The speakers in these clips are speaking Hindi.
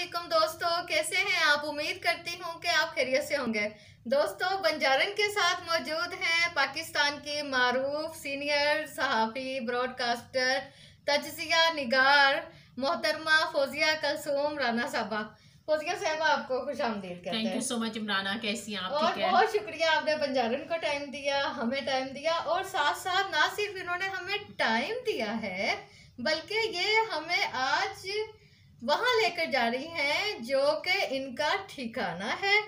वालेकुम दोस्तों, कैसे हैं आप। उम्मीद करती हूँ कि आप खैरियत से होंगे। दोस्तों, बंजारन के साथ मौजूद हैं पाकिस्तान की मारूफ सीनियर सहाफ़ी, ब्रॉडकास्टर, तजज़िया निगार मोहतरमा फौजिया कलसूम राना साहबा। फौजिया साहबा, आपको खुशामदीद कहते हैं। Thank you so much Imrana, कैसी हैं आप? और ठीक है, बहुत शुक्रिया, आपने बंजारन को टाइम दिया, हमें टाइम दिया, और साथ साथ ना सिर्फ इन्होंने हमें टाइम दिया है बल्कि ये हमें आज वहां लेकर जा रही हैं जो कि इनका ठिकाना है,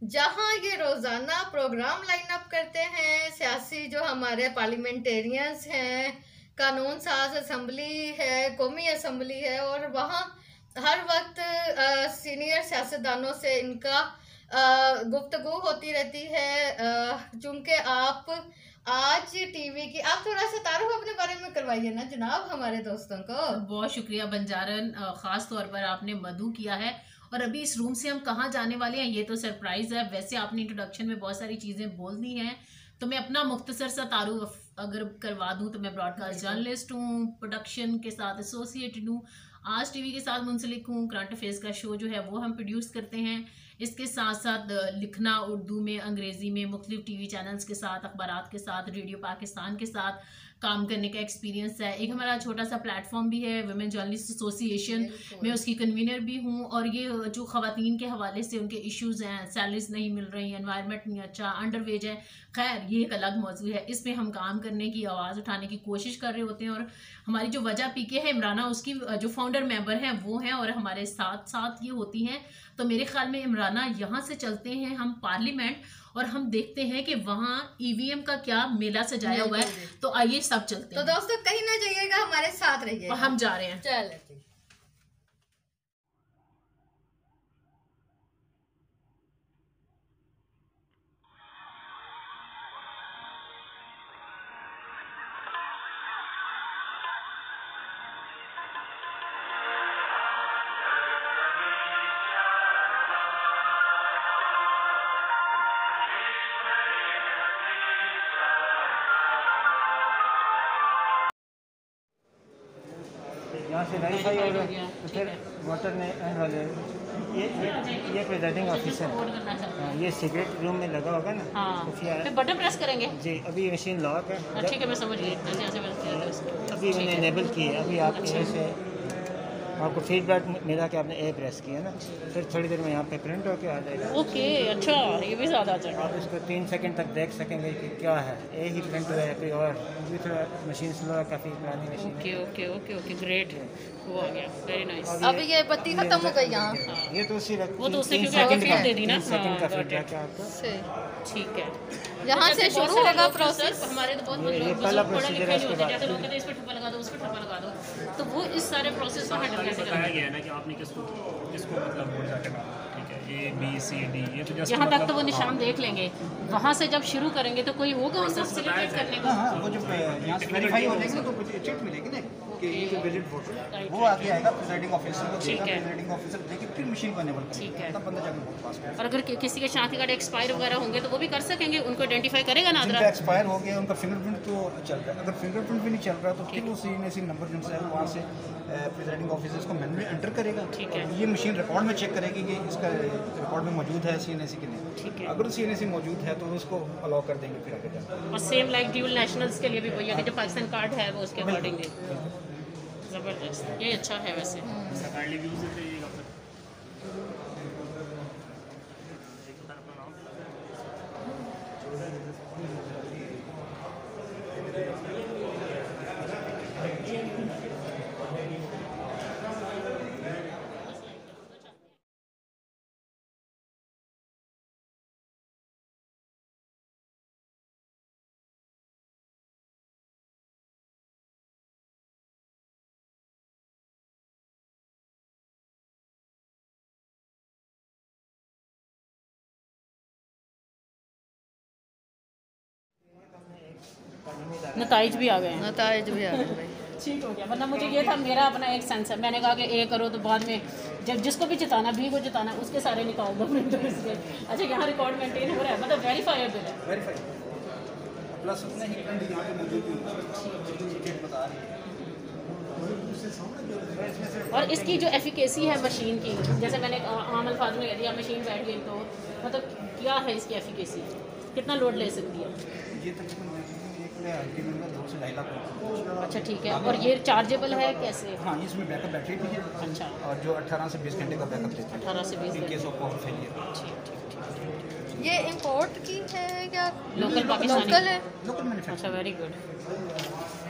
जहां ये रोजाना प्रोग्राम लाइन अप करते हैं। सियासी जो हमारे पार्लियामेंटेरियंस हैं, कानून साज असम्बली है, कौमी असम्बली है, और वहाँ हर वक्त सीनियर सियासतदानों से इनका गुफ्तगू होती रहती है। चूंकि आप आज टीवी की, आप थोड़ा सा तारुफ अपने बारे में करवाइए ना जनाब हमारे दोस्तों को। बहुत शुक्रिया बंजारन, खास तौर पर आपने मधु किया है। और अभी इस रूम से हम कहाँ जाने वाले हैं ये तो सरप्राइज है। वैसे आपने इंट्रोडक्शन में बहुत सारी चीज़ें बोल दी हैं, तो मैं अपना मुख्तसर सा तारुफ अगर करवा दूं तो मैं ब्रॉडकास्ट जर्नलिस्ट हूँ, प्रोडक्शन के साथ एसोसिएटेड हूँ, आज टीवी के साथ मुंसलिक हूँ। करंट अफेयर्स का शो जो है वो हम प्रोड्यूस करते हैं। इसके साथ साथ लिखना उर्दू में, अंग्रेज़ी में, मुख्तलिफ टीवी चैनल्स के साथ, अखबारात के साथ, रेडियो पाकिस्तान के साथ काम करने का एक्सपीरियंस है। एक हमारा छोटा सा प्लेटफॉर्म भी है, वुमेन जर्नलिस्ट एसोसिएशन, मैं उसकी कन्वीनर भी हूँ। और ये जो ख़वातीन के हवाले से उनके इश्यूज़ हैं, सैलरीज नहीं मिल रही, एनवायरनमेंट नहीं अच्छा, अंडर वेज है, खैर ये एक अलग मौजू है। इस पर हम काम करने की, आवाज़ उठाने की कोशिश कर रहे होते हैं। और हमारी जो वजह पीके है इमराना, उसकी जो फाउंडर मेंबर हैं वो हैं, और हमारे साथ साथ ये होती हैं। तो मेरे ख्याल में इमराना, यहाँ से चलते हैं हम पार्लियामेंट और हम देखते हैं कि वहाँ ईवीएम का क्या मेला सजाया हुआ है। तो आइए सब चलते हैं। तो दोस्तों, कहीं ना जाइएगा, हमारे साथ रहिएगा। हम जा रहे हैं। चलिए। यहाँ से वेरीफाई होगा तो फिर वोटर ने एंड वाले ये प्रेजाइडिंग ऑफिसर, ये सिगरेट रूम में लगा होगा ना। हाँ, तो फिर बटन प्रेस करेंगे जी। अभी मशीन लॉक है। ठीक है, मैं समझ गई। अभी मैंने इनेबल की है। अभी आप से आपको फीडबैक मिला कि आपने ए प्रेस किया ना, फिर थोड़ी देर में यहाँ पे प्रिंट होके आ जाएगा। ओके, अच्छा, ये भी ज़्यादा अच्छा। आप इसको 3 सेकंड तक देख सकेंगे कि क्या है, ए ही प्रिंट हुआ है, कोई और भी थोड़ा मशीन स्लो है, काफ़ी पुरानी मशीन है। Okay okay okay okay, great, वो आ गया, वेरी नाइस। अब ये बत्ती खत्म हो गई यहाँ। ये तो उसी वो तो उससे क्योंकि आपको फीड दे दी ना। सेकंड का फीडबैक है आपको। ठीक है, यहाँ से शुरू होगा प्रोसेस। हमारे तो बहुत ये पहला प्रोसीजर है। इसके बाद जैसे लोग कहते हैं इस पे ठप्पा लगा दो, उस पे ठप्पा लगा दो, तो वो इस सारे प्रोसेस को हैंडल कैसे बताया करेंगे? गया है ना कि आपने किसको मतलब वोट जाके डालना, ठीक है, ए बी सी डी, ये तो जस्ट यहाँ तक तो वो मतलब निशान देख लेंगे। वहाँ से जब शुरू करेंगे तो कोई होगा उनसे सेलिब्रेट करने का। हाँ, वो जब यहाँ से वेरीफाई हो जाएंगे तो कुछ चिट मिलेगी ना कि ये जो विजिट वोटर वो आगे आएगा, प्रिजाइडिंग ऑफिसर को देगा, प्रिजाइडिंग ऑफिसर देके फिर मशीन को इनेबल ठीक करेगा, है। तब बंदा जाके वोट पास करेगा। और अगर किसी के शांति कार्ड एक्सपायर वगैरह होंगे तो वो भी कर सकेंगे, उनको आइडेंटिफाई करेगा ना। जिनका एक्सपायर हो गया उनका फिंगरप्रिंट तो चल रहा है। अगर फिंगरप्रिंट भी नहीं चल रहा तो फिर वो सीएनएसी नंबर जिनसे है वहाँ से प्रिजाइडिंग ऑफिसर को मैनुअली एंटर करेगा। ठीक है। ये मशीन रिकॉर्ड में चेक करेगी कि इसका रिकॉर्ड में मौजूद है सीएनएसी के लिए। ठीक है। अगर सीएनएसी मौजूद है तो उसको अलाउ कर देंगे फिर आगे जाकर। और सेम लाइक ड्यूल नेशनल्स के लिए भी वही है कि जो पाकिस्तान कार्ड है वो उसके अकॉर्डिंग। ज़बरदस्त, ये अच्छा है वैसे। काइंडली व्यूज देते रहिएगा फिर। नताइज भी आ गए हैं। नताइज भी आ गए। ठीक हो गया, वरना मुझे ये था, मेरा अपना एक सेंस है, मैंने कहा कि ए करो तो बाद में जब जिसको भी जिताना, भी को जिताना, उसके सारे निकाल दो प्रिंटर्स के। अच्छा, यहाँ रिकॉर्ड मेंटेन हो रहा है, मतलब वेरीफाइबल है। वेरीफाई प्लस उसने ही प्रिंट यहाँ पे मौजूद भी होगा, बता रही है। और इसकी जो एफिकेसी है मशीन की, जैसे मैंने आम अल्फाज में कह दिया मशीन बैठ गई तो मतलब क्या है इसकी एफिकेसी, कितना लोड ले सकती है? ये तकरीबन 2 से 2.5 लाख। अच्छा ठीक है, और ये चार्जेबल है कैसे? हाँ, इसमें बैकअप बैटरी भी है। अच्छा, और जो 18 से 20 घंटे का बैकअप देता है 18 से 20 in case of power failure. ठीक। ये इंपोर्ट की है या लोकल पाकिस्तानी? लोकल है? Local manufacture. अच्छा, वेरी गुड।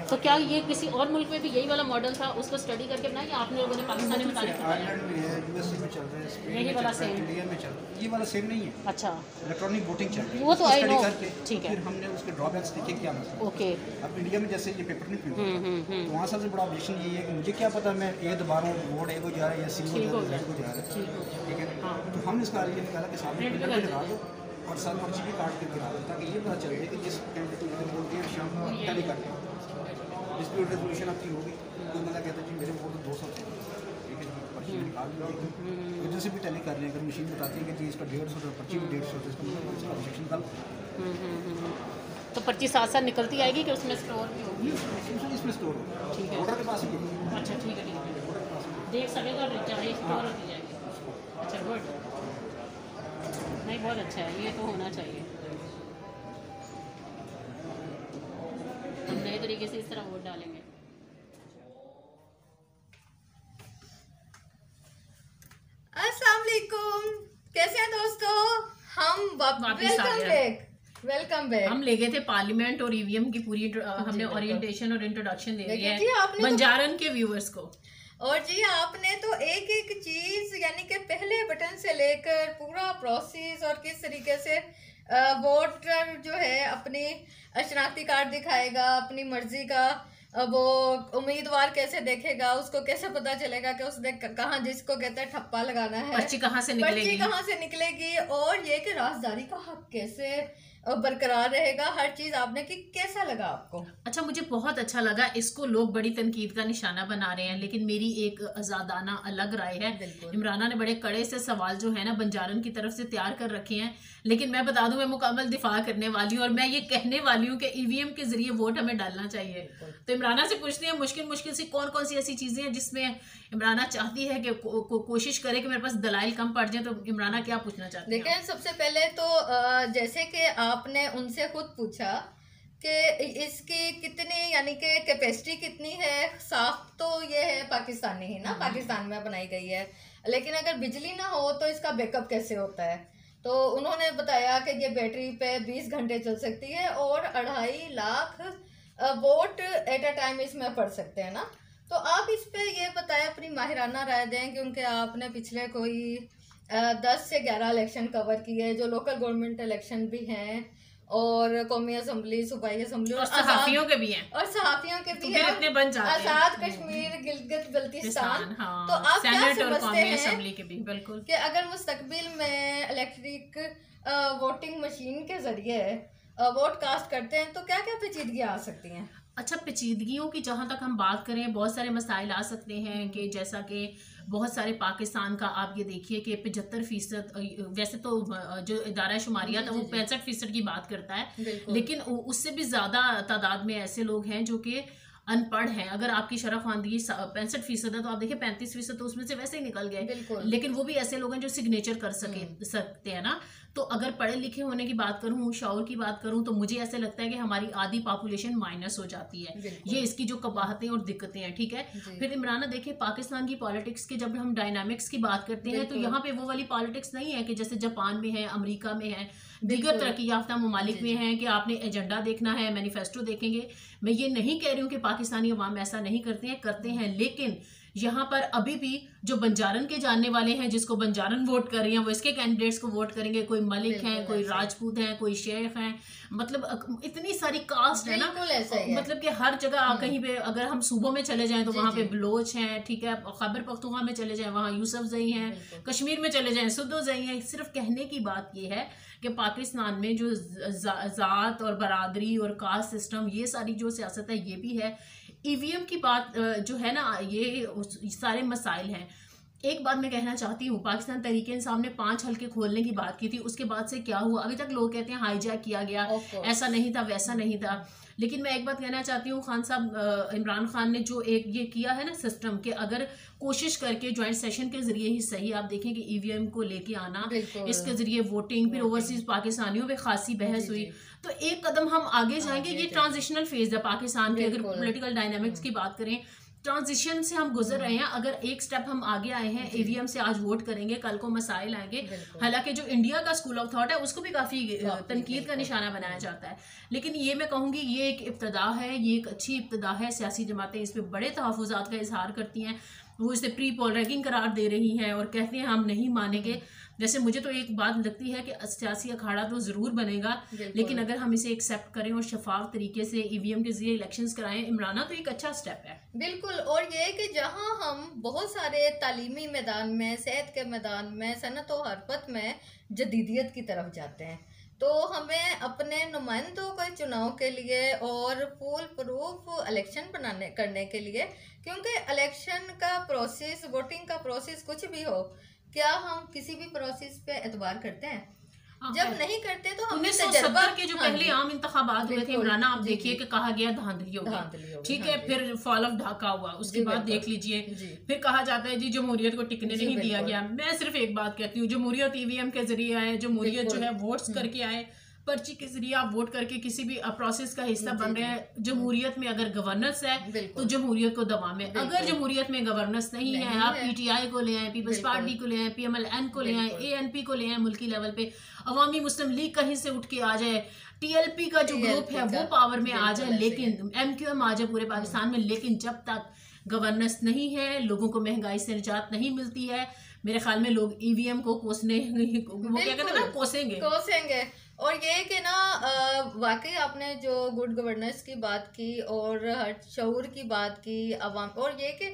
तो क्या ये किसी और मुल्क में भी यही वाला मॉडल था, उसको स्टडी करके बनाया या आपने लोगों ने पाकिस्तानी मुताबिक बनाया? आयरलैंड में है, यूएसए में चल रहा है, स्पेन यही में वाला चल रहा है, same? इंडिया में चल रहा है। ये वाला सेम नहीं है, अच्छा, इलेक्ट्रॉनिक वोटिंग चल रही है। वो तो उसको I study know। करके ठीक है। फिर हमने उसके ड्रॉबैक्स देखे क्या मसला। ओके। अब इंडिया में जैसे ये पेपर नहीं प्रिंट तो वहाँ सबसे बड़ा ऑब्जेक्शन यही है कि मुझे क्या पता मैं ए दबा रहा हूँ, बोर्ड ए को जा रहा है या सी को जा रहा है, जेड को जा रहा है, ठीक है। तो हमने इसका ये निकाला कि सामने Print प्रिंटर कर पे लगा दो और सब पर्ची भी काट के गिरा दो, ताकि ये पता चल जाए कि जिस कैंडिडेट को बोलती है शाम को टैली करते हैं, डिस्प्यूट रेजोल्यूशन आपकी होगी। कोई बंदा कहता है जी मेरे वोट 200 थे, ठीक है, पर्ची निकाल दी, इधर से भी टैली कर रहे हैं। अगर मशीन बताती है कि जी इसका 150 है, पर्ची भी 150 है, इसका मतलब इसका ऑब्जेक्शन गलत। तो पर्ची साथ साथ निकलती आएगी कि उसमें स्टोर भी होगी? इसमें स्टोर होगा, ठीक है। वोटर के पास ही है। अच्छा ठीक है, ठीक है, देख सकेगा और चाहे स्टोर होती जाएगी। अच्छा गुड, नहीं बहुत अच्छा है, ये तो होना चाहिए। हम नए तरीके से इस तरह वोट डालेंगे। अस्सलाम वालेकुम, कैसे हैं दोस्तों? हम वापस आ वेलकम गए। Back, welcome back. हम ले गए थे पार्लियामेंट और ईवीएम की पूरी हमने ओरिएंटेशन और इंट्रोडक्शन दे दी देखिए है जी, आपने तो- बंजारन के व्यूअर्स को। और जी आपने तो एक एक चीज यानी कि पहले बटन से लेकर पूरा प्रोसेस और किस तरीके से वोटर जो है अपनी शनाख्ती कार्ड दिखाएगा, अपनी मर्जी का वो उम्मीदवार कैसे देखेगा, उसको कैसे पता चलेगा कि उसने कहाँ, जिसको कहते हैं ठप्पा लगाना है, पर्ची कहाँ से निकलेगी, पर्ची कहाँ से निकलेगी, और ये कि राजदारी का हक कैसे बरकरार रहेगा, हर चीज आपने की। कैसा लगा आपको? अच्छा, मुझे बहुत अच्छा लगा। इसको लोग बड़ी तनकीद का निशाना बना रहे हैं, लेकिन मेरी एक आजादाना अलग राय है। इमराना ने बड़े कड़े से सवाल जो है ना बंजारन की तरफ से तैयार कर रखे हैं, लेकिन मैं बता दूं मैं मुकम्मल दिफा करने वाली हूँ और मैं ये कहने वाली हूँ कि ईवीएम के जरिए वोट हमें डालना चाहिए। तो इमराना से पूछते हैं मुश्किल मुश्किल सी कौन कौन सी ऐसी चीजें हैं जिसमें इमराना चाहती है कि कोशिश करे कि मेरे पास दलाइल कम पड़ जाए। तो इमराना क्या पूछना चाहती है? देखिए, सबसे पहले तो जैसे कि आपने उनसे खुद पूछा कि इसकी कितनी यानी कि कैपेसिटी कितनी है, साफ तो ये है पाकिस्तानी ही ना, पाकिस्तान में बनाई गई है, लेकिन अगर बिजली ना हो तो इसका बैकअप कैसे होता है? तो उन्होंने बताया कि ये बैटरी पे 20 घंटे चल सकती है और 2.5 lakh vote at a time इसमें पड़ सकते हैं ना। तो आप इस पे ये बताएं, अपनी माहिराना राय दें, क्योंकि आपने पिछले कोई 10 से 11 इलेक्शन कवर किए, जो लोकल गवर्नमेंट इलेक्शन भी हैं और कौमी असम्बली, सूबाई असम्बली और सहाफियों के भी हैं, और सहाफियों के भी फिर इतने बन जाते हैं। आजाद कश्मीर, गिलगित बल्तिस्तान। हाँ, तो आप क्या सेनेट और समझते कौमी हैं असम्बली के भी बिल्कुल कि अगर मुस्तकबिल में इलेक्ट्रिक वोटिंग मशीन के जरिए वोट कास्ट करते हैं तो क्या क्या पेचीदगियां आ सकती हैं? अच्छा, पेचीदगियों की जहाँ तक हम बात करें, बहुत सारे मसाइल आ सकते हैं कि जैसा कि बहुत सारे पाकिस्तान का आप ये देखिए कि 75%, वैसे तो जो इदारा शुमारियात है वो 65% की बात करता है, लेकिन उससे भी ज़्यादा तादाद में ऐसे लोग हैं जो कि अनपढ़ हैं। अगर आपकी शरफ आंदी 65% है तो आप देखिए 35% तो उसमें से वैसे ही निकल गए, लेकिन वो भी ऐसे लोग हैं जो सिग्नेचर कर सकते हैं ना। तो अगर पढ़े लिखे होने की बात करूँ, शौर की बात करूँ, तो मुझे ऐसे लगता है कि हमारी आधी पॉपुलेशन माइनस हो जाती है। ये इसकी जो कबाहतें और दिक्कतें हैं, ठीक है। फिर इमराना देखिए, पाकिस्तान की पॉलिटिक्स के जब हम डायनामिक्स की बात करते हैं तो यहाँ पे वो वाली पॉलिटिक्स नहीं है कि जैसे जापान में है, अमेरिका में है, दीगर तरक्की याफ्ता ममालिक में है कि आपने एजेंडा देखना है, मैनिफेस्टो देखेंगे। मैं ये नहीं कह रही हूँ कि पाकिस्तानी अवाम ऐसा नहीं करते हैं, लेकिन यहाँ पर अभी भी जो बंजारन के जानने वाले हैं, जिसको बंजारन वोट कर रही हैं, वो इसके कैंडिडेट्स को वोट करेंगे। कोई मलिक हैं, कोई राजपूत हैं, कोई शेख हैं, मतलब इतनी सारी कास्ट है ना, मतलब कि हर जगह कहीं पे अगर हम सूबों में चले जाएं तो वहाँ पे बलोच हैं, ठीक है, खैबर पख्तूनख्वा में चले जाएं वहाँ यूसुफजई हैं, कश्मीर में चले जाएं सुद्दोजई हैं। सिर्फ कहने की बात ये है कि पाकिस्तान में जो ज़ात और बरादरी और कास्ट सिस्टम, ये सारी जो सियासत है ये भी है। ईवीएम की बात जो है ना, ये सारे मसाइल हैं। एक बात मैं कहना चाहती हूँ, पाकिस्तान तहरीक इंसाफ ने 5 हल्के खोलने की बात की थी, उसके बाद से क्या हुआ? अभी तक लोग कहते हैं हाईजैक किया गया, ऐसा नहीं था, वैसा नहीं था। लेकिन मैं एक बात कहना चाहती हूँ, खान साहब, इमरान खान ने जो एक ये किया है ना सिस्टम, कि अगर कोशिश करके ज्वाइंट सेशन के जरिए ही सही, आप देखें कि ईवीएम को लेके आना, इसके जरिए वोटिंग, फिर ओवरसीज पाकिस्तानियों पे खासी बहस हुई, तो एक कदम हम आगे जाएंगे। ये ट्रांजिशनल फेज है पाकिस्तान के, अगर पॉलिटिकल डायनामिक्स की बात करें, ट्रांजिशन से हम गुजर रहे हैं। अगर एक स्टेप हम आगे आए हैं, ईवीएम से आज वोट करेंगे, कल को मसाइल आएंगे। हालांकि जो इंडिया का स्कूल ऑफ थॉट है उसको भी काफी तनकीद का निशाना बनाया जाता है, लेकिन ये मैं कहूँगी ये एक इब्तदा है, ये एक अच्छी इब्तदा है। सियासी जमातें इस पर बड़े तहफ़्फ़ुज़ात का इजहार करती हैं, वो इसे प्री पोल रैगिंग करार दे रही हैं और कहते हैं हम नहीं मानेंगे। जैसे मुझे तो एक बात लगती है कि सियासी अखाड़ा तो ज़रूर बनेगा, लेकिन अगर हम इसे एक्सेप्ट करें और शफाफ तरीके से ईवीएम के जरिए इलेक्शंस कराएं, इमराना तो एक अच्छा स्टेप है। बिल्कुल। और ये कि जहां हम बहुत सारे तालीमी मैदान में, सेहत के मैदान में, सनत और हरफत में जदीदियत की तरफ जाते हैं, तो हमें अपने नुमाइंदों के चुनाव के लिए और फुल प्रूफ इलेक्शन करने के लिए, क्योंकि इलेक्शन का प्रोसेस, वोटिंग का प्रोसेस कुछ भी हो, क्या हम किसी भी प्रोसेस पे एतबार करते हैं? जब नहीं करते तो हमने 1970 के जो पहले आम इंतखाबात हुए थे इमराना, आप देखिए कि कहा गया धांधली हो गई, ठीक है, फिर फॉल ऑफ ढाका हुआ, उसके बाद देख लीजिए फिर कहा जाता है जी जमहूरियत को टिकने नहीं दिया गया। मैं सिर्फ एक बात कहती हूँ, जमहूरियत ईवीएम के जरिए आए, जमहूरियत जो है वोट्स करके आए, पर्ची के जरिए आप वोट करके किसी भी प्रोसेस का हिस्सा बन रहे हैं। जमहूरियत में अगर गवर्नेंस है तो जमहूरियत को दबाव में, अगर जमहूरियत में गवर्नेंस नहीं है, आप पीटीआई को ले आए, पीपल्स पार्टी को ले आए, पीएमएलएन को ले आए, एएनपी को ले आए, मुल्की लेवल पे अवामी मुस्लिम लीग कहीं से उठ के आ जाए, टीएलपी का जो ग्रुप है वो पावर में आ जाए, लेकिन एमक्यूएम आ जाए पूरे पाकिस्तान में, लेकिन जब तक गवर्नेंस नहीं है, लोगों को महंगाई से निजात नहीं मिलती है, मेरे ख्याल में लोग ईवीएम को कोसने, वो क्या कहते हैं ना, कोसेंगे। और ये कि ना वाकई आपने जो गुड गवर्नेंस की बात की और शऊर की बात की अवाम, और ये कि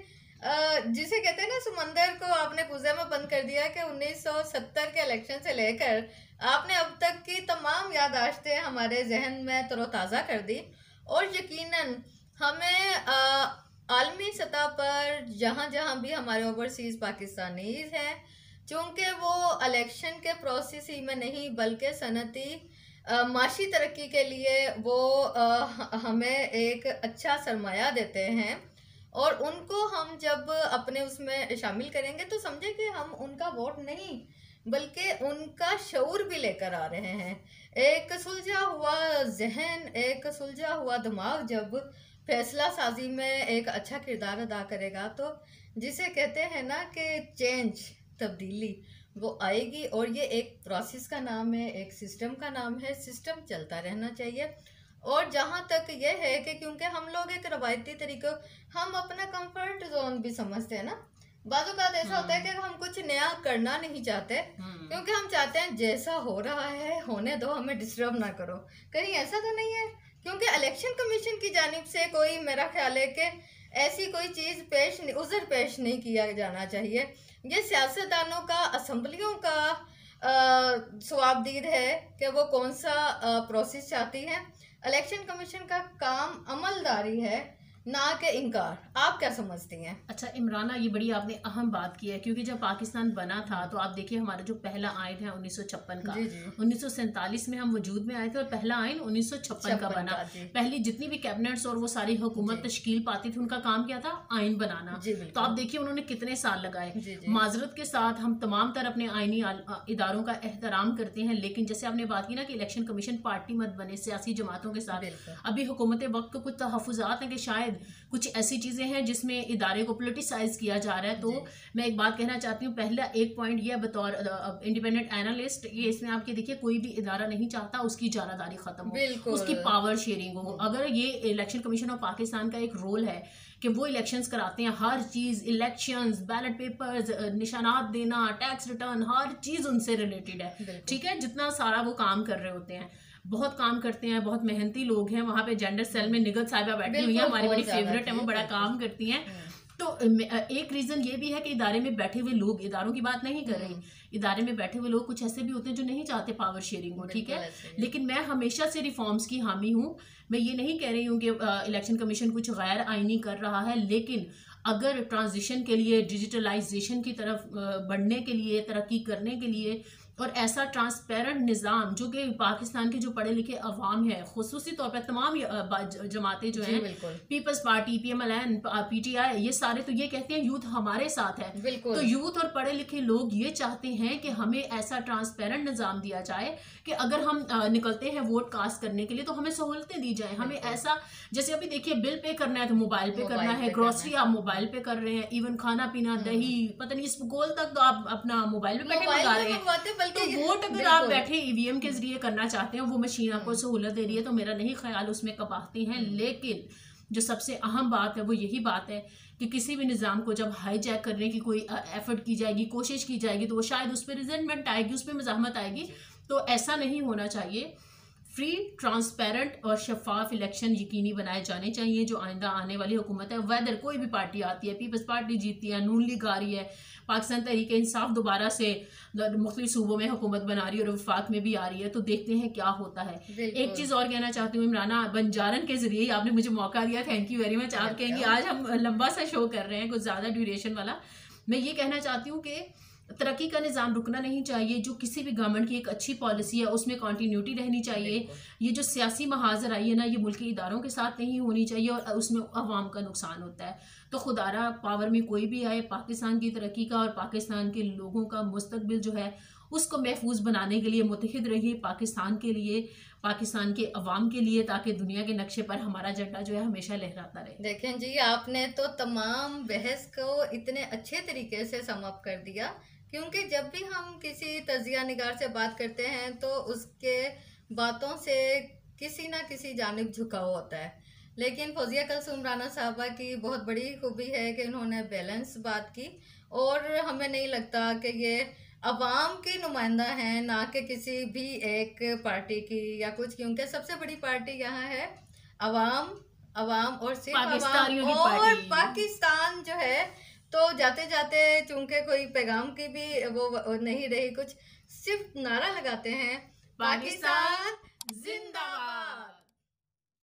जिसे कहते हैं ना समंदर को आपने कुज़े में बंद कर दिया कि 1970 के इलेक्शन से लेकर आपने अब तक की तमाम याददाश्तें हमारे जहन में तरोताज़ा कर दी। और यकीनन हमें आलमी सतह पर जहाँ जहाँ भी हमारे ओवरसीज़ पाकिस्तानीज़ हैं, चूँकि वो इलेक्शन के प्रोसेस ही में नहीं बल्कि सनती माशी तरक्की के लिए वो हमें एक अच्छा सरमाया देते हैं, और उनको हम जब अपने उसमें शामिल करेंगे तो समझे कि हम उनका वोट नहीं बल्कि उनका शऊर भी लेकर आ रहे हैं। एक सुलझा हुआ जहन, एक सुलझा हुआ दिमाग जब फैसला साजी में एक अच्छा किरदार अदा करेगा, तो जिसे कहते हैं ना कि चेंज, तब्दीली, वो आएगी। और ये एक प्रोसेस का नाम है, एक सिस्टम का नाम है, सिस्टम चलता रहना चाहिए। और जहाँ तक ये है कि क्योंकि हम लोग एक रवायती तरीके, हम अपना कंफर्ट जोन भी समझते हैं ना, बाज़ औक़ात ऐसा होता है कि हम कुछ नया करना नहीं चाहते, क्योंकि हम चाहते हैं जैसा हो रहा है होने दो, हमें डिस्टर्ब ना करो। कहीं ऐसा तो नहीं है? क्योंकि इलेक्शन कमीशन की जानिब से कोई, मेरा ख्याल है कि ऐसी कोई चीज़ उज़र पेश नहीं किया जाना चाहिए। ये सियासतदानों का, असम्बलियों का सवाबदीद है कि वो कौन सा प्रोसेस चाहती हैं। इलेक्शन कमीशन का काम अमलदारी है, ना कि इनकार। आप क्या समझती हैं? अच्छा इमराना, ये बड़ी आपने अहम बात की है, क्योंकि जब पाकिस्तान बना था तो आप देखिए हमारा जो पहला आइन है 1956 का, 1947 में हम वजूद में आए थे और पहला आइन 1956 का बना। पहली जितनी भी कैबिनेट्स और वो सारी हुकूमत तश्कील पाती थी, उनका काम क्या था? आइन बनाना। तो आप देखिए उन्होंने कितने साल लगाए। माजरत के साथ हम तमाम तरह अपने आइनी इदारों का एहतराम करते हैं, लेकिन जैसे आपने बात की ना कि इलेक्शन कमीशन पार्टी मत बने सियासी जमातों के साथ, अभी हुकूमत वक्त को कुछ तहफ़्फ़ुज़ात हैं कि शायद कुछ ऐसी चीजें हैं जिसमें इदारे को पोलिटिसाइज किया जा रहा है। तो मैं एक बात कहना चाहती हूँ, पहला एक पॉइंट ये बतौर इंडिपेंडेंट एनालिस्ट, ये इसमें आपके देखिए कोई भी इदारा नहीं चाहता उसकी जारादारी खत्म हो, उसकी पावर शेयरिंग हो। अगर ये इलेक्शन कमीशन ऑफ पाकिस्तान का एक रोल है कि वो इलेक्शंस कराते हैं, हर चीज़, इलेक्शंस, बैलेट पेपर्स, निशानात देना, टैक्स रिटर्न, हर चीज़ उनसे रिलेटेड है, ठीक है, जितना सारा वो काम कर रहे होते हैं, बहुत काम करते हैं, बहुत मेहनती लोग हैं। वहाँ पे जेंडर सेल में निगत साहिबा बैठी हुई है, हमारी बड़ी फेवरेट है, वो बड़ा काम करती हैं। तो एक रीज़न ये भी है कि इदारे में बैठे हुए लोग, इदारों की बात नहीं कर रही, इदारे में बैठे हुए लोग कुछ ऐसे भी होते हैं जो नहीं चाहते पावर शेयरिंग हो, ठीक है, लेकिन मैं हमेशा से रिफॉर्म्स की हामी हूँ। मैं ये नहीं कह रही हूँ कि इलेक्शन कमीशन कुछ गैर आइनी कर रहा है, लेकिन अगर ट्रांजिशन के लिए, डिजिटलाइजेशन की तरफ बढ़ने के लिए, तरक्की करने के लिए और ऐसा ट्रांसपेरेंट निज़ाम जो कि पाकिस्तान के जो पढ़े लिखे अवाम है, खुसूसी तौर पर तमाम जमातें जो हैं, पीपल्स पार्टी, PMLN, PTI, ये सारे तो ये कहते हैं यूथ हमारे साथ है। तो यूथ और पढ़े लिखे लोग ये चाहते हैं कि हमें ऐसा ट्रांसपेरेंट निज़ाम दिया जाए कि अगर हम निकलते हैं वोट कास्ट करने के लिए तो हमें सहूलतें दी जाएं। हमें ऐसा, जैसे अभी देखिए बिल पे करना है तो मोबाइल पे करना है, ग्रोसरी आप मोबाइल पे कर रहे हैं, इवन खाना पीना, दही, पता नहीं इस गोल तक तो आप अपना मोबाइल पे बैठे मंगा रहे हैं। तो वोट अगर आप बैठे EVM के जरिए करना चाहते हैं, वो मशीन आपको सहूलत दे रही है, तो मेरा नहीं ख्याल उसमें कबाहती हैं। लेकिन जो सबसे अहम बात है वो यही बात है कि किसी भी निज़ाम को जब हाईजैक करने की कोई एफर्ट की जाएगी, कोशिश की जाएगी, तो वो शायद उस पर रिजेंटमेंट आएगी, उस पर मज़ाहमत आएगी। तो ऐसा नहीं होना चाहिए। फ्री, ट्रांसपेरेंट और शफाफ इलेक्शन यकीनी बनाए जाने चाहिए जो आइंदा आने वाली हुकूमत है, वेदर कोई भी पार्टी आती है, पीपल्स पार्टी जीतती है, नून लीग आ रही है, पाकिस्तान तहरीक इंसाफ दोबारा से मुख्तलिफ सूबों में हुकूमत बना रही है और वफाक में भी आ रही है, तो देखते हैं क्या होता है। एक चीज़ और कहना चाहती हूँ, इमराना बंजारन के जरिए ही आपने मुझे मौका दिया, थैंक यू वेरी मच। आप कहेंगे आज हम लंबा सा शो कर रहे हैं, कुछ ज़्यादा ड्यूरेशन वाला। मैं ये कहना चाहती हूँ कि तरक्की का निज़ाम रुकना नहीं चाहिए। जो किसी भी गवर्नमेंट की एक अच्छी पॉलिसी है उसमें कॉन्टीन्यूटी रहनी चाहिए। ये जो सियासी महाजर आई है ना, ये मुल्की इदारों के साथ नहीं होनी चाहिए और उसमें अवाम का नुकसान होता है। तो खुदारा पावर में कोई भी आए, पाकिस्तान की तरक्की का और पाकिस्तान के लोगों का मुस्तकबिल जो है उसको महफूज बनाने के लिए मुत्तहिद रहिए, पाकिस्तान के लिए, पाकिस्तान के अवाम के लिए, ताकि दुनिया के नक्शे पर हमारा झंडा जो है हमेशा लहराता रहे। देखें जी, आपने तो तमाम बहस को इतने अच्छे तरीके से समअप कर दिया, क्योंकि जब भी हम किसी तजिया निगार से बात करते हैं तो उसके बातों से किसी ना किसी जानिब झुकाव होता है। लेकिन फौजिया कुलसूम राना साहबा की बहुत बड़ी खूबी है कि उन्होंने बैलेंस बात की और हमें नहीं लगता कि ये अवाम की नुमाइंदा हैं, ना कि किसी भी एक पार्टी की या कुछ, क्योंकि सबसे बड़ी पार्टी यहाँ है अवाम और सिर्फ अवाम और पाकिस्तान जो है। तो जाते जाते चूंकि कोई पैगाम की भी वो नहीं रही, कुछ सिर्फ नारा लगाते हैं, पाकिस्तान